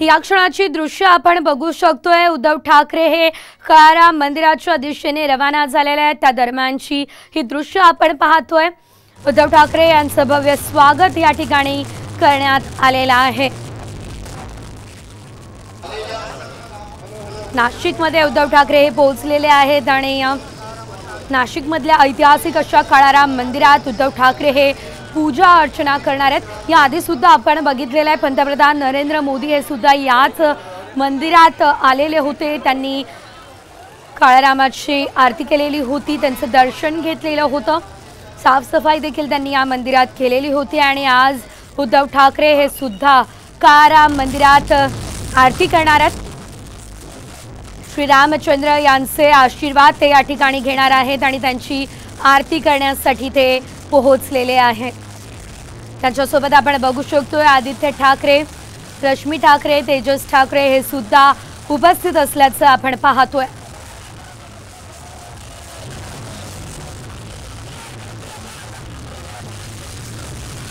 या क्षणाची दृश्य आपण बघू शकतोय। उद्धव ठाकरे हे काळाराम मंदिराच्या दिशेने रवाना झालेले आहेत। त्या दरम्यानची ही दृश्य आपण पाहतोय। उद्धव ठाकरे यांचं भव्य स्वागत या ठिकाणी करण्यात आलेलं आहे। नाशिकमध्ये उद्धव ठाकरे हे पोहोचलेले आहेत आणि नाशिकमधल्या ऐतिहासिक अशा काळाराम मंदिरात उद्धव ठाकरे हे पूजा अर्चना करणार आहेत। या आधी सुद्धा आपण बघितलेलं आहे, पंतप्रधान नरेंद्र मोदी हे सुद्धा याच मंदिरात आलेले होते। त्यांनी काळारामाची आरती केलेली होती, त्यांचं दर्शन घेतलेलं होतं, साफसफाई देखील त्यांनी या मंदिरात केलेली होती आणि आज उद्धव ठाकरे हे सुद्धा काळाराम मंदिरात आरती करणार आहेत। श्री रामचंद्र यांचे आशीर्वाद ते या ठिकाणी घेणार आहेत आणि त्यांची आरती करण्यासाठी ते पोहोचलेले आहेत। त्यांच्यासोबत आपण बघू शकतोय आदित्य ठाकरे, रश्मी ठाकरे, तेजस ठाकरे हे सुद्धा उपस्थित असल्याचं आपण पाहतोय।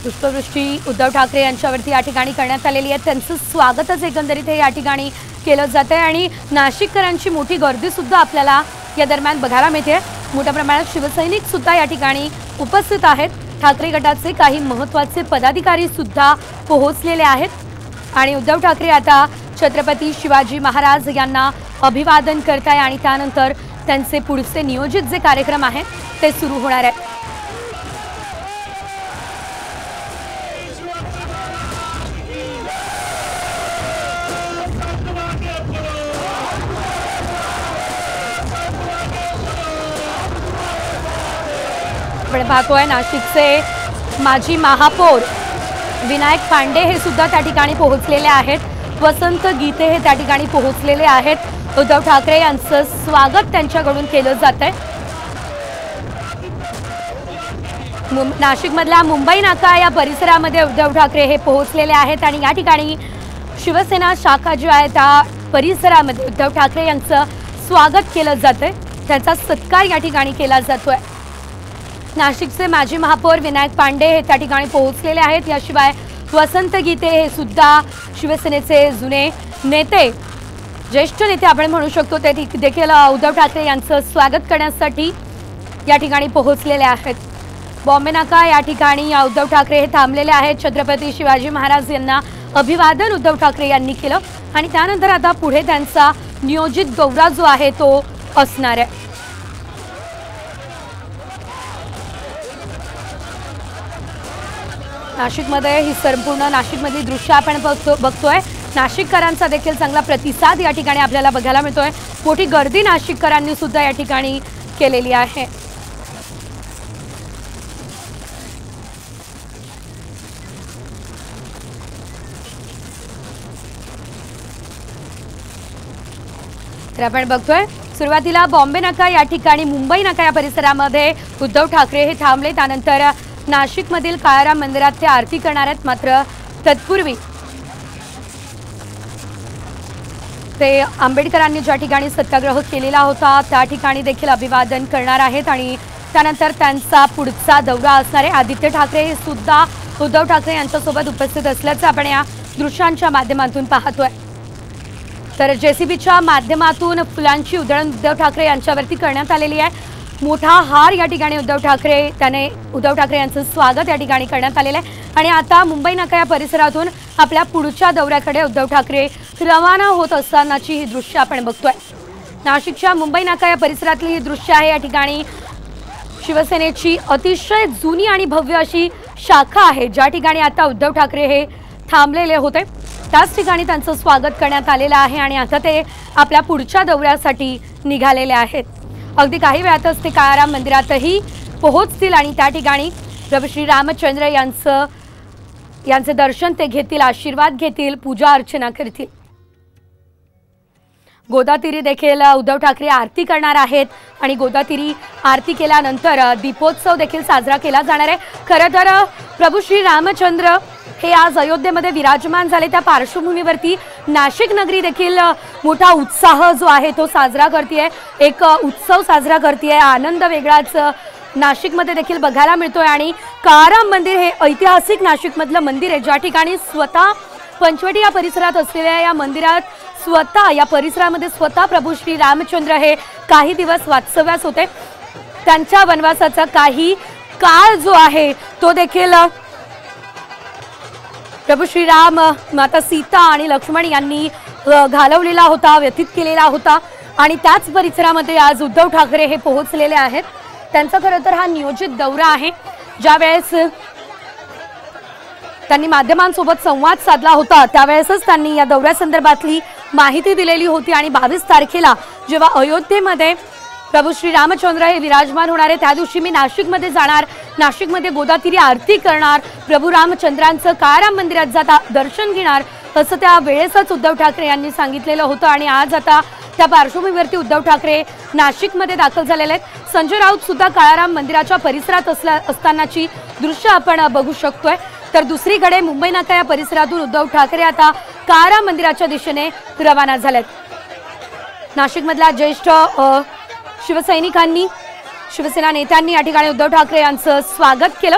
पुष्पवृष्टी उद्धव ठाकरे यांच्यावरती या ठिकाणी करण्यात आलेली आहे। त्यांचं स्वागतच एकंदरीत हे या ठिकाणी केलं जातंय आणि नाशिककरांची मोठी गर्दी सुद्धा आपल्याला या दरम्यान बघायला मिळते। मोठ्या प्रमाणात शिवसैनिक सुद्धा या ठिकाणी उपस्थित आहेत। ठाकरे गटाचे काही महत्त्वाचे पदाधिकारी सुद्धा पोहोचलेले आहेत आणि उद्धव ठाकरे आता छत्रपती शिवाजी महाराज यांना अभिवादन करताय आणि त्यानंतर त्यांचे पुढचे नियोजित जे कार्यक्रम आहेत ते सुरू होणार आहेत। आपण पाहतोय नाशिकचे माजी महापौर विनायक पांडे हे सुद्धा त्या ठिकाणी पोहोचलेले आहेत। वसंत गीते हे त्या ठिकाणी पोहोचलेले आहेत। उद्धव ठाकरे यांचं स्वागत त्यांच्याकडून केलं जातंय। नाशिकमधल्या मुंबई नाका या परिसरामध्ये उद्धव ठाकरे हे पोहोचलेले आहेत आणि या ठिकाणी शिवसेना शाखा जी आहे त्या परिसरामध्ये उद्धव ठाकरे यांचं स्वागत केलं जातंय, त्यांचा सत्कार या ठिकाणी केला जातोय। नाशिकचे माजी महापौर विनायक पांडे हे त्या ठिकाणी पोहोचलेले आहेत। याशिवाय वसंत गीते हे सुद्धा शिवसेनेचे जुने नेते, ज्येष्ठ नेते आपण म्हणू शकतो, ते देखील उद्धव ठाकरे यांचं स्वागत करण्यासाठी या ठिकाणी पोहोचलेले आहेत। बॉम्बे नाका या ठिकाणी उद्धव ठाकरे हे थांबलेले आहेत। छत्रपती शिवाजी महाराज यांना अभिवादन उद्धव ठाकरे यांनी केलं आणि त्यानंतर आता पुढे त्यांचा नियोजित दौरा जो आहे तो असणार आहे। नाशिकमध्ये ही संपूर्ण नाशिकमधली दृश्य आपण बघतोय। नाशिककरांचा देखील चांगला प्रतिसाद या ठिकाणी आपल्याला बघायला मिळतोय। मोठी गर्दी नाशिककरांनी सुद्धा या ठिकाणी केलेली आहे। तर आपण बघतोय सुरुवातीला बॉम्बे नाका या ठिकाणी, मुंबई नाका या परिसरामध्ये उद्धव ठाकरे हे थांबले, त्यानंतर नाशिकमधील काळाराम मंदिरात ते आरती करणार आहेत। मात्र तत्पूर्वी ते आंबेडकरांनी ज्या ठिकाणी सत्याग्रह केलेला होता त्या ठिकाणी देखील अभिवादन करणार आहेत आणि त्यानंतर त्यांचा पुढचा दौरा असणार आहे। आदित्य ठाकरे हे सुद्धा उद्धव ठाकरे यांच्यासोबत उपस्थित असल्याचं आपण या दृश्यांच्या माध्यमातून पाहतोय। तर जेसीबीच्या माध्यमातून फुलांची उधळण उद्धव ठाकरे यांच्यावरती करण्यात आलेली आहे। मोठा हार या ठिकाणी उद्धव ठाकरे यांचं स्वागत या ठिकाणी करण्यात आलेलं आहे आणि आता मुंबई नाका या परिसरातून आपल्या पुढच्या दौऱ्याकडे उद्धव ठाकरे रवाना होत असतानाची ही दृश्य आपण बघतोय। नाशिकच्या मुंबई नाका या परिसरातली ही दृश्य आहे। या ठिकाणी शिवसेनेची अतिशय जुनी आणि भव्य अशी शाखा आहे, ज्या ठिकाणी आता उद्धव ठाकरे हे थांबलेले होते, त्याच ठिकाणी त्यांचं स्वागत करण्यात आलेलं आहे आणि आता ते आपल्या पुढच्या दौऱ्यासाठी निघालेले आहेत। अगदी काही वेळातच ते काळाराम मंदिरातही पोहोचतील आणि त्या ठिकाणी प्रभू श्री रामचंद्र यांचे दर्शन ते घेतील, आशीर्वाद घेतील, पूजा अर्चना करतील। गोदातीरी देखील उद्धव ठाकरे आरती करणार आहेत आणि गोदातीरी आरती केल्यानंतर दीपोत्सव देखील साजरा केला जाणार आहे। खरं तर प्रभू श्री रामचंद्र हे आज अयोध्येमध्ये विराजमान झाले, त्या पार्श्वभूमीवरती नाशिक नगरी देखील मोठा उत्साह जो आहे तो साजरा करते, एक उत्सव साजरा करते, आनंद वेगळाच नाशिकमध्ये देखील बघायला मिळतोय। आणि काळाराम मंदिर हे ऐतिहासिक नाशिकमधलं मंदिर आहे, ज्या ठिकाणी स्वतः पंचवटी या परिसरात असलेल्या या मंदिरात स्वतः या परिसरामध्ये स्वतः प्रभू श्री रामचंद्र हे काही दिवस वास्तव्यास होते। त्यांच्या वनवासाचा काही काळ जो आहे तो देखील प्रभू श्रीराम, माता सीता आणि लक्ष्मण यांनी घालवलेला होता, व्यतीत केलेला होता आणि त्याच परिसरामध्ये आज उद्धव ठाकरे हे पोहोचलेले आहेत। त्यांचा खरं तर हा नियोजित दौरा आहे। ज्यावेळेस त्यांनी माध्यमांसोबत संवाद साधला होता त्यावेळेसच त्यांनी या दौऱ्यासंदर्भातली माहिती दिलेली होती आणि 22 तारखेला जेव्हा अयोध्येमध्ये प्रभू श्री रामचंद्र हे विराजमान होणार आहे त्या दिवशी मी नाशिकमध्ये जाणार, नाशिकमध्ये गोदातीरी आरती करणार, प्रभू रामचंद्रांचं काळाराम मंदिरात जाता दर्शन घेणार असं त्या वेळेसच उद्धव ठाकरे यांनी सांगितलेलं होतं। आणि आज आता त्या पार्श्वभूमीवरती उद्धव ठाकरे नाशिकमध्ये दाखल झालेले आहेत। संजय राऊत सुद्धा काळाराम मंदिराच्या परिसरात असतानाची दृश्य आपण बघू शकतोय। तर दुसरीकडे मुंबई नाका या परिसरातून उद्धव ठाकरे आता काळाराम मंदिराच्या दिशेने रवाना झालेत। नाशिकमधल्या ज्येष्ठ शिवसैनिकांनी, शिवसेना नेत्यांनी या ठिकाणी उद्धव ठाकरे यांचं स्वागत केलं।